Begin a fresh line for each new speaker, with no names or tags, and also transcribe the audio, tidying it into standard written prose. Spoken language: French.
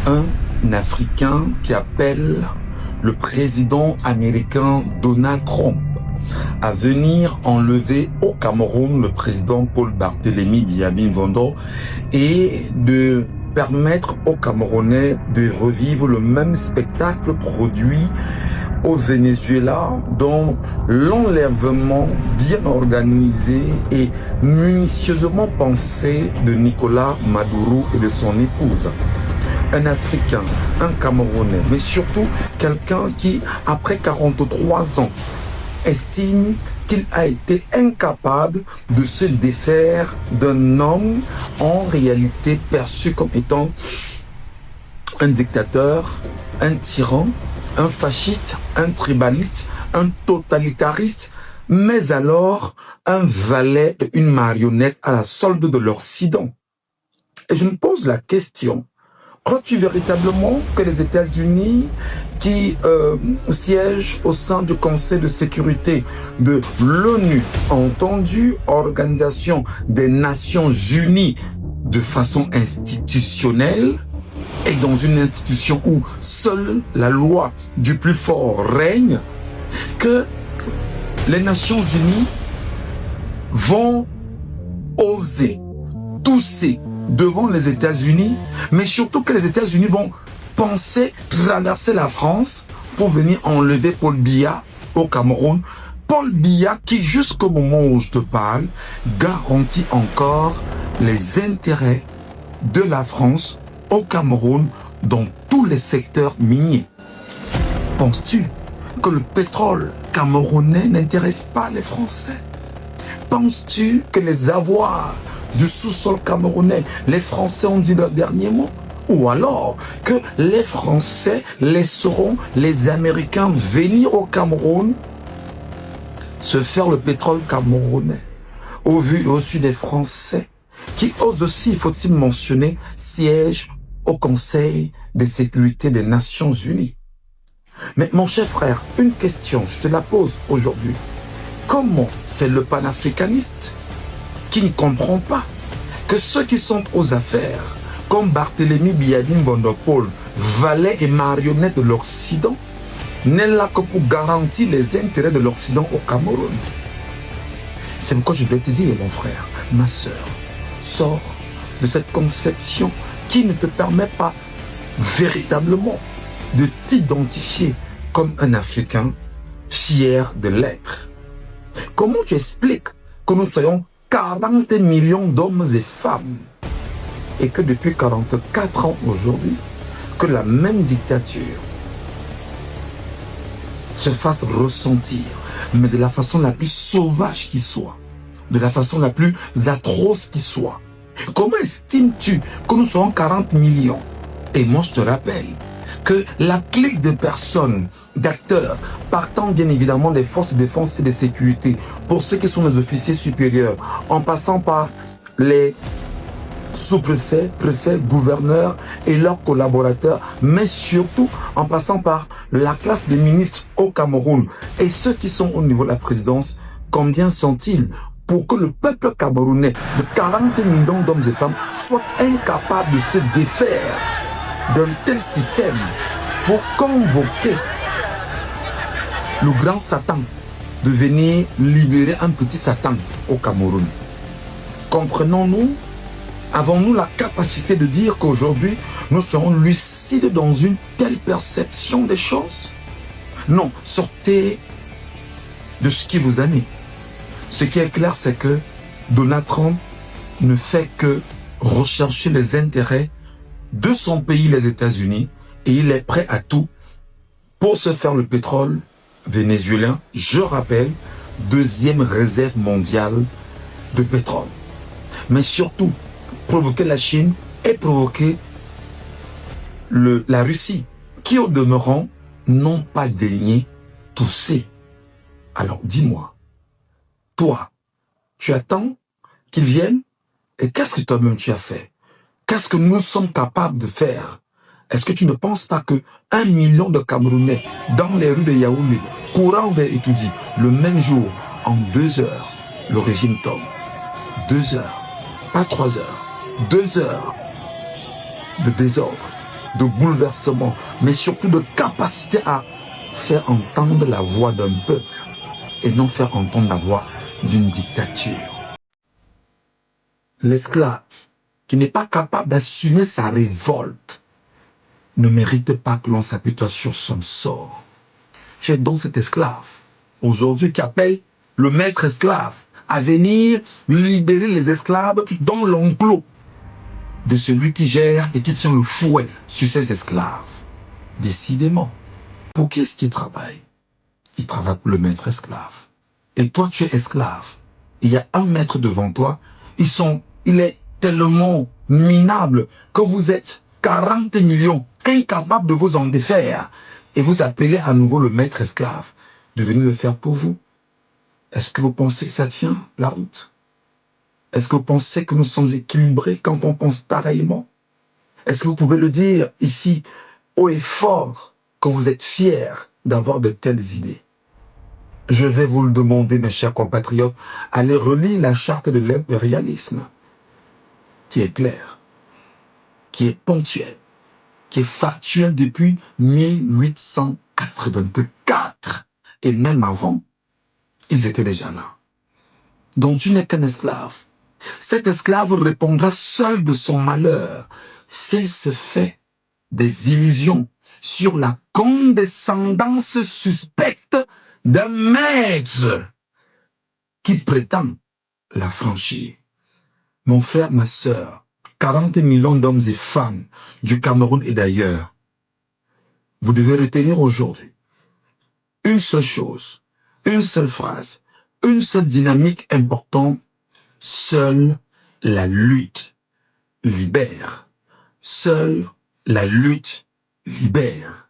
un Africain qui appelle le président américain Donald Trump à venir enlever au Cameroun le président Paul Barthélémy Biyamin Vondo et de permettre aux Camerounais de revivre le même spectacle produit au Venezuela, dont l'enlèvement bien organisé et minutieusement pensé de Nicolas Maduro et de son épouse. Un Africain, un Camerounais, mais surtout quelqu'un qui, après 43 ans, estime qu'il a été incapable de se défaire d'un homme en réalité perçu comme étant un dictateur, un tyran, un fasciste, un tribaliste, un totalitariste, mais alors un valet et une marionnette à la solde de l'Occident. Et je me pose la question, crois-tu véritablement que les États-Unis qui siègent au sein du Conseil de sécurité de l'ONU, entendu Organisation des Nations Unies de façon institutionnelle, et dans une institution où seule la loi du plus fort règne, que les Nations Unies vont oser tousser devant les États-Unis, mais surtout que les États-Unis vont penser traverser la France pour venir enlever Paul Biya au Cameroun. Paul Biya qui, jusqu'au moment où je te parle, garantit encore les intérêts de la France au Cameroun dans tous les secteurs miniers. Penses-tu que le pétrole camerounais n'intéresse pas les Français? Penses-tu que les avoirs du sous-sol camerounais, les Français ont dit leur dernier mot? Ou alors que les Français laisseront les Américains venir au Cameroun se faire le pétrole camerounais au vu et au su des Français qui osent aussi, faut-il mentionner, siègent au Conseil de sécurité des Nations Unies. Mais mon cher frère, une question, je te la pose aujourd'hui. Comment c'est le panafricaniste qui ne comprend pas que ceux qui sont aux affaires, comme Barthélémy Biyamin Bondopol, valet et marionnette de l'Occident, n'est là que pour garantir les intérêts de l'Occident au Cameroun? C'est pourquoi je dois te dire, mon frère, ma soeur, sors de cette conception qui ne te permet pas véritablement de t'identifier comme un Africain fier de l'être. Comment tu expliques que nous soyons 40 millions d'hommes et femmes et que depuis 44 ans aujourd'hui, que la même dictature se fasse ressentir, mais de la façon la plus sauvage qui soit, de la façon la plus atroce qui soit? Comment estimes-tu que nous serons 40 millions? Et moi, je te rappelle que la clique de personnes, d'acteurs, partant bien évidemment des forces de défense et de sécurité, pour ceux qui sont les officiers supérieurs, en passant par les sous-préfets, préfets, gouverneurs et leurs collaborateurs, mais surtout en passant par la classe des ministres au Cameroun et ceux qui sont au niveau de la présidence, combien sont-ils pour que le peuple camerounais de 40 millions d'hommes et femmes soit incapable de se défaire d'un tel système pour convoquer le grand Satan de venir libérer un petit Satan au Cameroun? Comprenons-nous? Avons-nous la capacité de dire qu'aujourd'hui, nous serons lucides dans une telle perception des choses? Non, sortez de ce qui vous anime. Ce qui est clair, c'est que Donald Trump ne fait que rechercher les intérêts de son pays, les États-Unis, et il est prêt à tout pour se faire le pétrole vénézuélien. Je rappelle, deuxième réserve mondiale de pétrole. Mais surtout, provoquer la Chine et provoquer la Russie, qui au demeurant n'ont pas daigné tousser. Alors dis-moi, toi, tu attends qu'ils viennent et qu'est-ce que toi-même tu as fait? Qu'est-ce que nous sommes capables de faire? Est-ce que tu ne penses pas que 1 million de Camerounais dans les rues de Yaoundé, courant vers Etoudi, le même jour, en 2 heures, le régime tombe? 2 heures, pas 3 heures, 2 heures de désordre, de bouleversement, mais surtout de capacité à faire entendre la voix d'un peuple et non faire entendre la voix d'une dictature. L'esclave qui n'est pas capable d'assumer sa révolte ne mérite pas que l'on s'appuie sur son sort. Tu es donc cet esclave, aujourd'hui, qui appelle le maître esclave à venir libérer les esclaves dans l'enclos de celui qui gère et qui tient le fouet sur ses esclaves. Décidément, pour qui est-ce qu'il travaille? Il travaille pour le maître esclave. Et toi, tu es esclave. Il y a un maître devant toi. Il est tellement minable que vous êtes 40 millions incapables de vous en défaire. Et vous appelez à nouveau le maître esclave de venir le faire pour vous. Est-ce que vous pensez que ça tient la route? Est-ce que vous pensez que nous sommes équilibrés quand on pense pareillement? Est-ce que vous pouvez le dire ici, haut et fort, que vous êtes fiers d'avoir de telles idées? Je vais vous le demander, mes chers compatriotes, allez relire la charte de l'impérialisme, qui est claire, qui est ponctuelle, qui est factuelle depuis 1884. Et même avant, ils étaient déjà là. Donc tu n'es qu'un esclave. Cet esclave répondra seul de son malheur s'il se fait des illusions sur la condescendance suspecte d'un maître qui prétend l'affranchir. Mon frère, ma sœur, 40 millions d'hommes et femmes du Cameroun et d'ailleurs, vous devez retenir aujourd'hui une seule chose, une seule phrase, une seule dynamique importante. Seule la lutte libère. Seule la lutte libère.